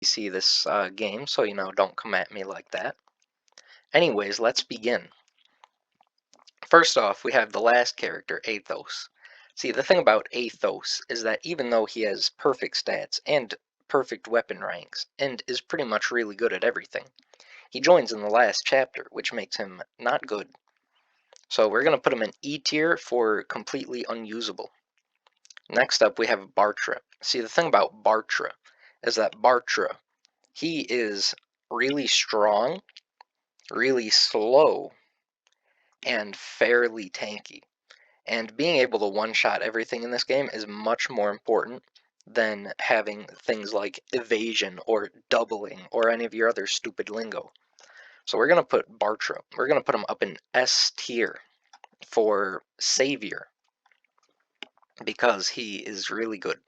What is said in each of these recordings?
see this game, so don't come at me like that. Anyways, let's begin. First off, we have the last character, Athos. See, the thing about Athos is that even though he has perfect stats and perfect weapon ranks, and is pretty much really good at everything, he joins in the last chapter, which makes him not good. So we're going to put him in E tier for completely unusable. Next up, we have Bartra. See, the thing about Bartra is that Bartra, he is really strong, really slow, and fairly tanky. And being able to one-shot everything in this game is much more important than having things like evasion or doubling or any of your other stupid lingo. So we're going to put Bartra. We're going to put him up in S tier for Savior because he is really good.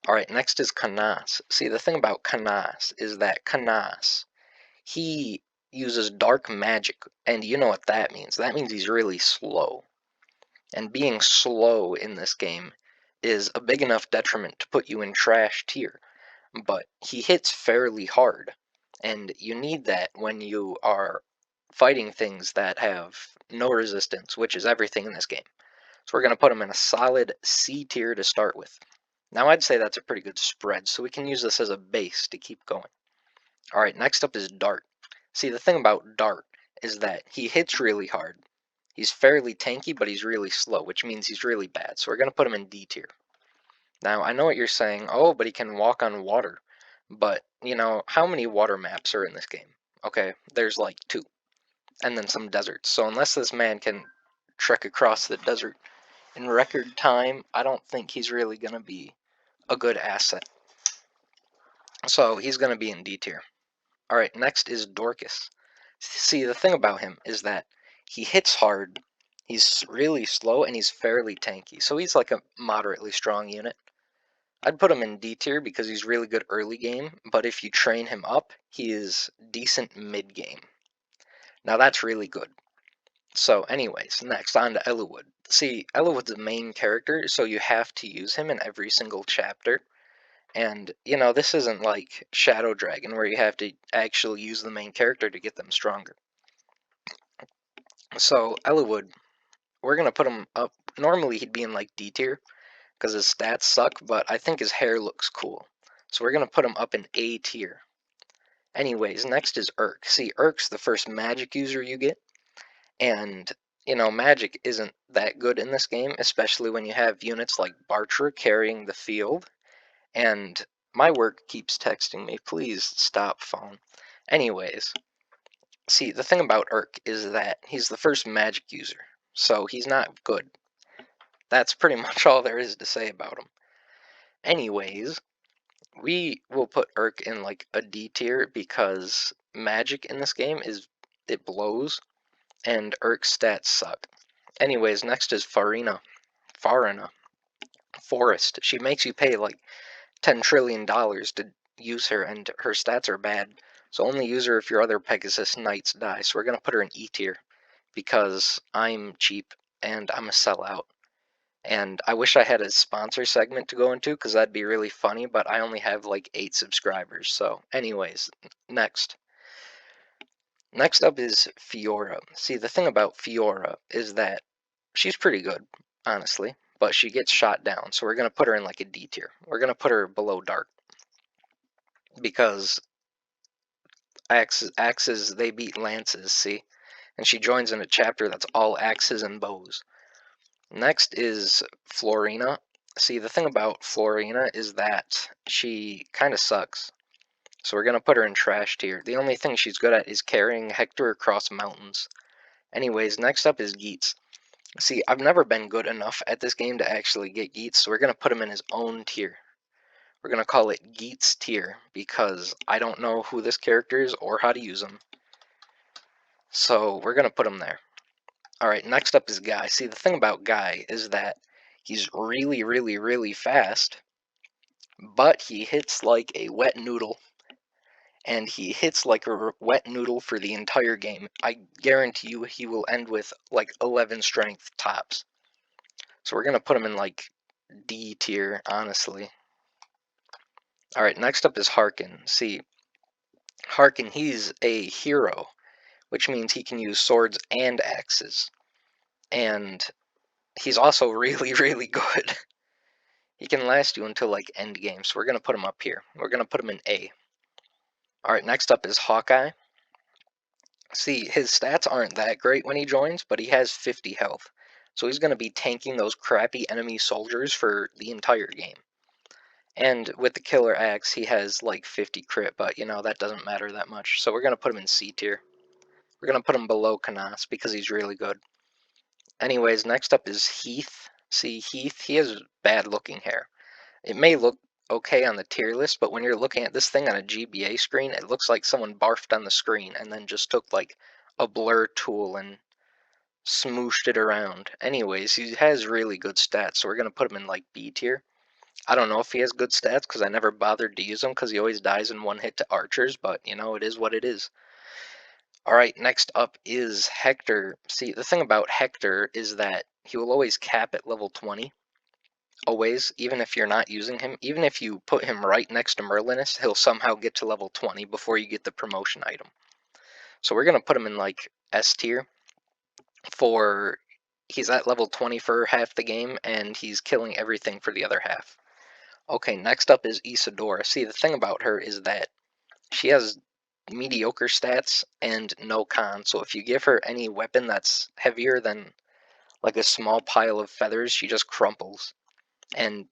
Alright, next is Canas. See, the thing about Canas is that Canas, he uses dark magic, and you know what that means. That means he's really slow. And being slow in this game is a big enough detriment to put you in trash tier. But he hits fairly hard, and you need that when you are fighting things that have no resistance, which is everything in this game. So we're going to put him in a solid C tier to start with. Now I'd say that's a pretty good spread, so we can use this as a base to keep going. Alright, next up is Dart. See, the thing about Dart is that he hits really hard. He's fairly tanky, but he's really slow, which means he's really bad. So we're going to put him in D tier. Now, I know what you're saying. Oh, but he can walk on water. But, how many water maps are in this game? Okay, there's like 2. And then some deserts. So unless this man can trek across the desert in record time, I don't think he's really going to be a good asset. So he's going to be in D tier. Alright, next is Dorcas. See, the thing about him is that he hits hard, he's really slow, and he's fairly tanky. So he's like a moderately strong unit. I'd put him in D tier because he's really good early game, but if you train him up, he is decent mid game. Now that's really good. So anyways, next on to Eliwood. See, Eliwood's the main character, so you have to use him in every single chapter. And, this isn't like Shadow Dragon where you have to actually use the main character to get them stronger. So, Eliwood, we're going to put him up. Normally he'd be in like D tier because his stats suck, but I think his hair looks cool. So we're going to put him up in A tier. Anyways, next is Urk. See, Urk's the first magic user you get. And, magic isn't that good in this game, especially when you have units like Bartra carrying the field. And my work keeps texting me, please stop phone. Anyways, see, the thing about Urk is that he's the first magic user, so he's not good. That's pretty much all there is to say about him. Anyways, we will put Urk in like a D tier because magic in this game it blows, and Urk's stats suck. Anyways, next is Farina. Forest. She makes you pay like $10 trillion to use her, and her stats are bad. So only use her if your other Pegasus Knights die. So we're going to put her in E tier because I'm cheap and I'm a sellout. And I wish I had a sponsor segment to go into because that'd be really funny, but I only have like 8 subscribers. So anyways, next. Next up is Fiora. See, the thing about Fiora is that she's pretty good, honestly, but she gets shot down. So we're going to put her in like a D tier. We're going to put her below Dart because axes they beat lances, see? And she joins in a chapter that's all axes and bows. Next is Florina. See, the thing about Florina is that she kind of sucks. So we're going to put her in trash tier. The only thing she's good at is carrying Hector across mountains. Anyways, next up is Geats. See, I've never been good enough at this game to actually get Geats, so we're going to put him in his own tier. We're going to call it Geats tier because I don't know who this character is or how to use him. So we're going to put him there. Alright, next up is Guy. See, the thing about Guy is that he's really, really, really fast, but he hits like a wet noodle. And he hits like a wet noodle for the entire game. I guarantee you he will end with like 11 strength tops. So we're going to put him in like D tier, honestly. Alright, next up is Harkin. See, Harkin, he's a hero, which means he can use swords and axes. And he's also really, really good. He can last you until like end game, so we're gonna put him up here. We're gonna put him in A. Alright, next up is Hawkeye. See, his stats aren't that great when he joins, but he has 50 health. So he's gonna be tanking those crappy enemy soldiers for the entire game. And with the killer axe, he has like 50 crit, but you know, that doesn't matter that much. So we're gonna put him in C tier. We're gonna put him below Canas because he's really good. Anyways, next up is Heath. See, Heath, he has bad looking hair. It may look okay on the tier list, but when you're looking at this thing on a GBA screen, it looks like someone barfed on the screen and then just took like a blur tool and smooshed it around. Anyways, he has really good stats, so we're gonna put him in like B tier. I don't know if he has good stats because I never bothered to use him because he always dies in one hit to archers, but you know, it is what it is. Alright, next up is Hector. See, the thing about Hector is that he will always cap at level 20. Always, even if you're not using him. Even if you put him right next to Merlinus, he'll somehow get to level 20 before you get the promotion item. So we're going to put him in like S tier for he's at level 20 for half the game and he's killing everything for the other half. Okay, next up is Isadora. See, the thing about her is that she has mediocre stats and no con, so if you give her any weapon that's heavier than like a small pile of feathers, she just crumples. And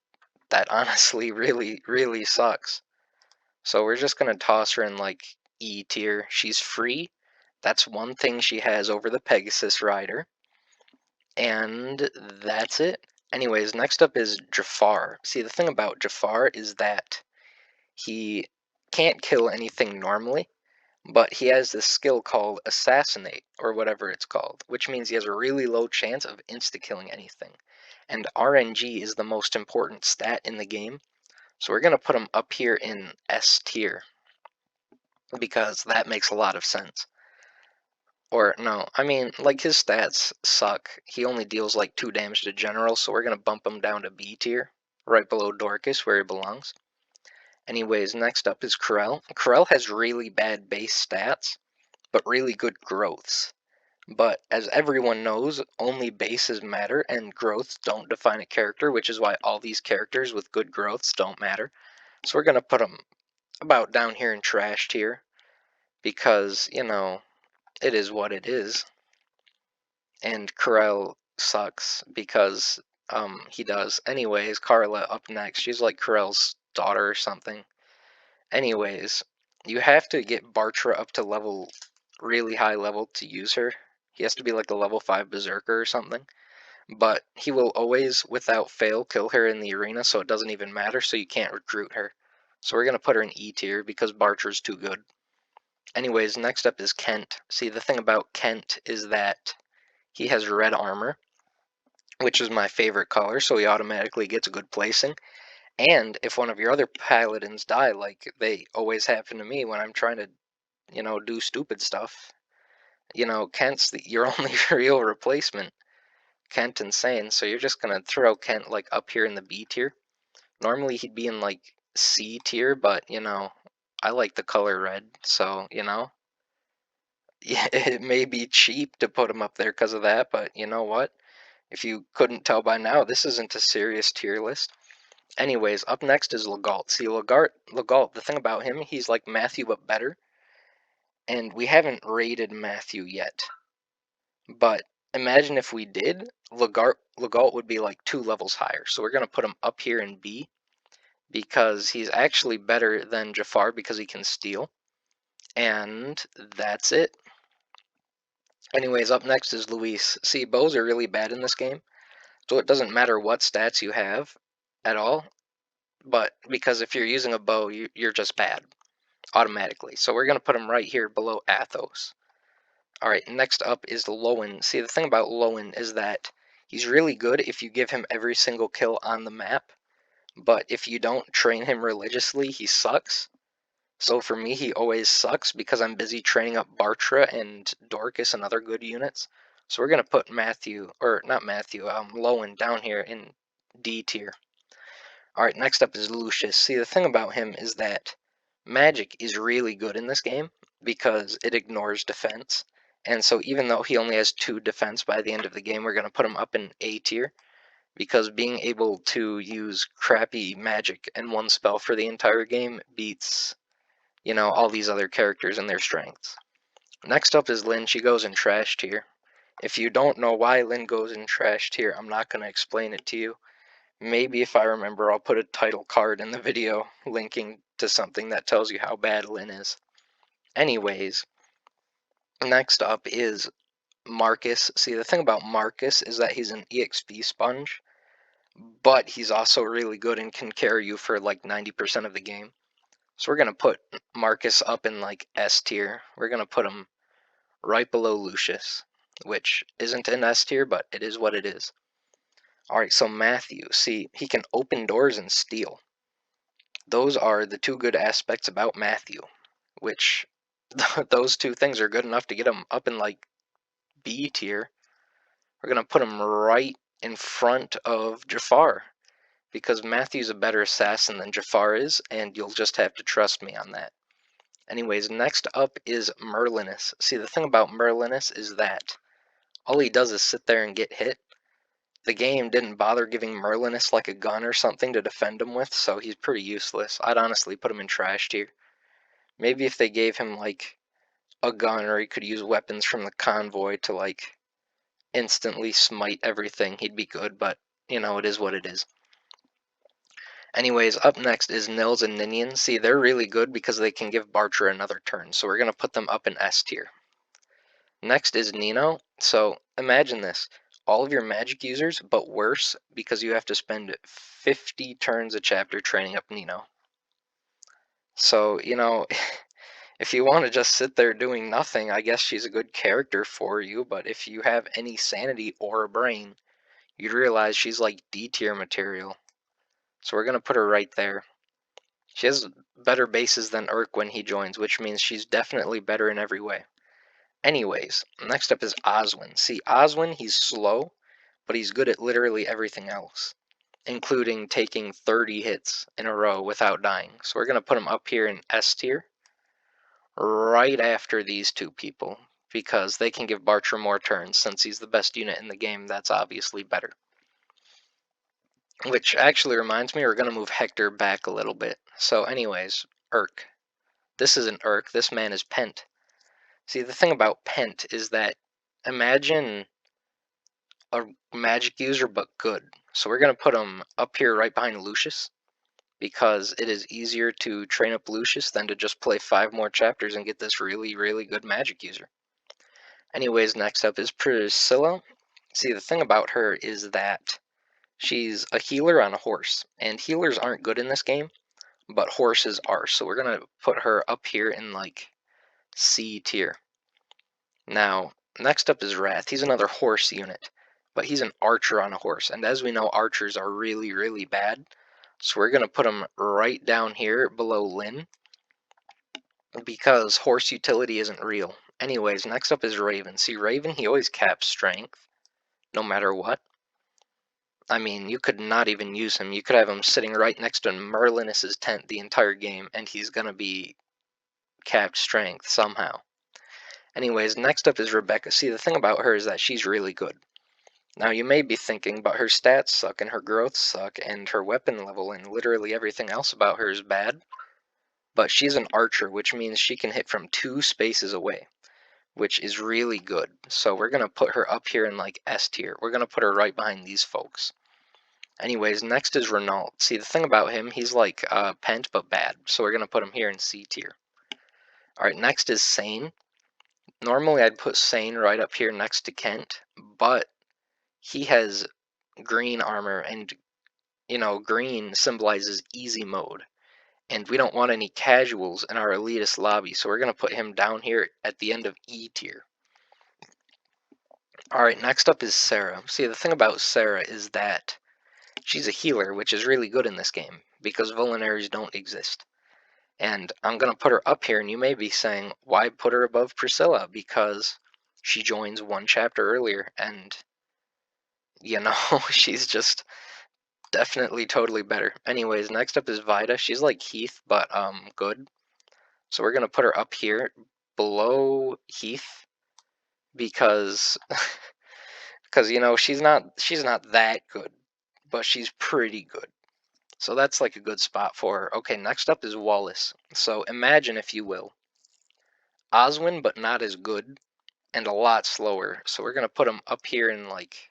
that honestly really, really sucks. So we're just gonna toss her in like E tier. She's free. That's one thing she has over the Pegasus Rider. And that's it. Anyways, next up is Jafar. See, the thing about Jafar is that he can't kill anything normally, but he has this skill called Assassinate, or whatever it's called, which means he has a really low chance of insta-killing anything. And RNG is the most important stat in the game, so we're going to put him up here in S tier, because that makes a lot of sense. Or, no, I mean, like, his stats suck. He only deals like 2 damage to general, so we're going to bump him down to B tier, right below Dorcas, where he belongs. Anyways, next up is Corel. Corel has really bad base stats, but really good growths. But as everyone knows, only bases matter and growths don't define a character, which is why all these characters with good growths don't matter. So we're going to put them about down here in trash tier because, you know, it is what it is. And Corel sucks because he does. Anyways, Carla up next. She's like Corel's daughter or something. Anyways, you have to get Bartra up to level really high level to use her. He has to be like a level 5 berserker or something. But he will always, without fail, kill her in the arena, so it doesn't even matter, so you can't recruit her. So we're going to put her in E tier because Bartra's too good. Anyways, next up is Kent. See, the thing about Kent is that he has red armor, which is my favorite color, so he automatically gets a good placing. And if one of your other paladins die, like they always happen to me when I'm trying to, you know, do stupid stuff, you know, Kent's your only real replacement. Kent insane, so you're just gonna throw Kent like up here in the B tier. Normally he'd be in like C tier, but you know, I like the color red, so you know, yeah, it may be cheap to put him up there because of that, but you know what? If you couldn't tell by now, this isn't a serious tier list. Anyways, up next is Legault. See, Legault, the thing about him, he's like Matthew but better, and we haven't rated Matthew yet. But imagine if we did, Legault would be like 2 levels higher. So we're going to put him up here in B because he's actually better than Jafar because he can steal. And that's it. Anyways, up next is Luis. See, bows are really bad in this game, so it doesn't matter what stats you have at all. But because if you're using a bow, you're just bad automatically. So we're going to put him right here below Athos. Alright, next up is Lowen. See, the thing about Lowen is that he's really good if you give him every single kill on the map, but if you don't train him religiously, he sucks. So for me, he always sucks because I'm busy training up Bartra and Dorcas and other good units. So we're going to put Lowen down here in D tier. Alright, next up is Lucius. See, the thing about him is that Magic is really good in this game because it ignores defense. And so even though he only has 2 defense by the end of the game, we're going to put him up in A tier because being able to use crappy magic and one spell for the entire game beats, all these other characters and their strengths. Next up is Lynn. She goes in trash tier. If you don't know why Lynn goes in trash tier, I'm not going to explain it to you. Maybe if I remember, I'll put a title card in the video linking to something that tells you how bad Lynn is. Anyways, next up is Marcus. See, the thing about Marcus is that he's an EXP sponge, but he's also really good and can carry you for like 90% of the game. So we're going to put Marcus up in like S tier. We're going to put him right below Lucius, which isn't in S tier, but it is what it is. Alright, so Matthew. See, he can open doors and steal. Those are the 2 good aspects about Matthew, which those 2 things are good enough to get him up in like B tier. We're going to put him right in front of Jafar because Matthew's a better assassin than Jafar is, and you'll just have to trust me on that. Anyways, next up is Merlinus. See, the thing about Merlinus is that all he does is sit there and get hit. The game didn't bother giving Merlinus like a gun or something to defend him with, so he's pretty useless. I'd honestly put him in trash tier. Maybe if they gave him like a gun or he could use weapons from the convoy to like instantly smite everything, he'd be good, but it is what it is. Anyways, up next is Nils and Ninian. See, they're really good because they can give Barcher another turn, so we're going to put them up in S tier. Next is Nino. So imagine this. All of your magic users, but worse, because you have to spend 50 turns a chapter training up Nino. So, if you want to just sit there doing nothing, I guess she's a good character for you, but if you have any sanity or a brain, you'd realize she's like D tier material. So we're going to put her right there. She has better bases than Urk when he joins, which means she's definitely better in every way. Anyways, next up is Oswin. See, Oswin, he's slow, but he's good at literally everything else, including taking 30 hits in a row without dying. So we're going to put him up here in S tier, right after these 2 people, because they can give Barcher more turns. Since he's the best unit in the game, that's obviously better. Which actually reminds me, we're going to move Hector back a little bit. So anyways, Urk. This isn't Urk, this man is Pent. See, the thing about Pent is that imagine a magic user but good. So we're going to put him up here right behind Lucius because it is easier to train up Lucius than to just play 5 more chapters and get this really, really good magic user. Anyways, next up is Priscilla. See, the thing about her is that she's a healer on a horse, and healers aren't good in this game, but horses are. So we're going to put her up here in like C tier. Now, next up is Wrath. He's another horse unit, but he's an archer on a horse. And as we know, archers are really, really bad. So we're going to put him right down here below Lynn because horse utility isn't real. Anyways, next up is Raven. See, Raven, he always caps strength, no matter what. I mean, you could not even use him. You could have him sitting right next to Merlinus's tent the entire game, and he's going to be capped strength somehow. Anyways, next up is Rebecca. See, the thing about her is that she's really good. Now, you may be thinking, but her stats suck, and her growth suck, and her weapon level, and literally everything else about her is bad. But she's an archer, which means she can hit from 2 spaces away, which is really good. So we're going to put her up here in like S tier. We're going to put her right behind these folks. Anyways, next is Renault. See, the thing about him, he's like Pent, but bad. So we're going to put him here in C tier. Alright, next is Sane. Normally I'd put Sane right up here next to Kent, but he has green armor, and green symbolizes easy mode, and we don't want any casuals in our elitist lobby, so we're going to put him down here at the end of E tier. Alright, next up is Sarah. See, the thing about Sarah is that she's a healer, which is really good in this game, because vulneraries don't exist. And I'm going to put her up here, and you may be saying, why put her above Priscilla? Because she joins 1 chapter earlier, and she's just definitely totally better. Anyways, next up is Vida. She's like Heath, but good. So we're gonna put her up here below Heath because because you know she's not that good, but she's pretty good. So that's like a good spot for her. Okay, next up is Wallace. So imagine, if you will, Oswin, but not as good and a lot slower. So we're gonna put him up here in like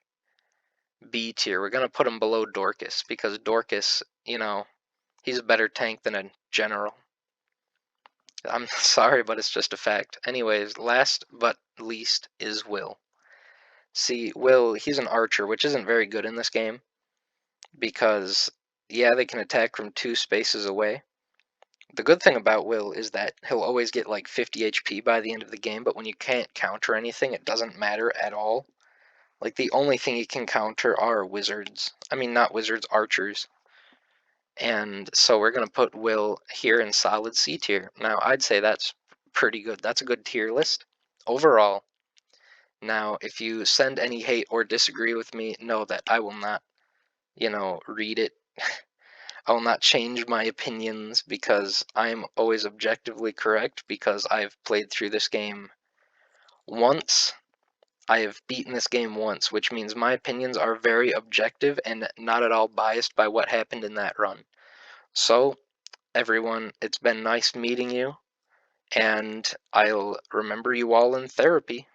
B tier. We're gonna put him below Dorcas because Dorcas, you know, he's a better tank than a general. I'm sorry, but it's just a fact. Anyways, last but least is Will. See, Will, he's an archer, which isn't very good in this game because, yeah, they can attack from 2 spaces away. The good thing about Will is that he'll always get like 50 HP by the end of the game, but when you can't counter anything, it doesn't matter at all. Like, the only thing he can counter are wizards. I mean, not wizards, archers. And so we're going to put Will here in solid C tier. Now, I'd say that's pretty good. That's a good tier list overall. Now, if you send any hate or disagree with me, know that I will not, read it. I will not change my opinions because I'm always objectively correct because I've played through this game once. I have beaten this game once, which means my opinions are very objective and not at all biased by what happened in that run. So, everyone, it's been nice meeting you, and I'll remember you all in therapy.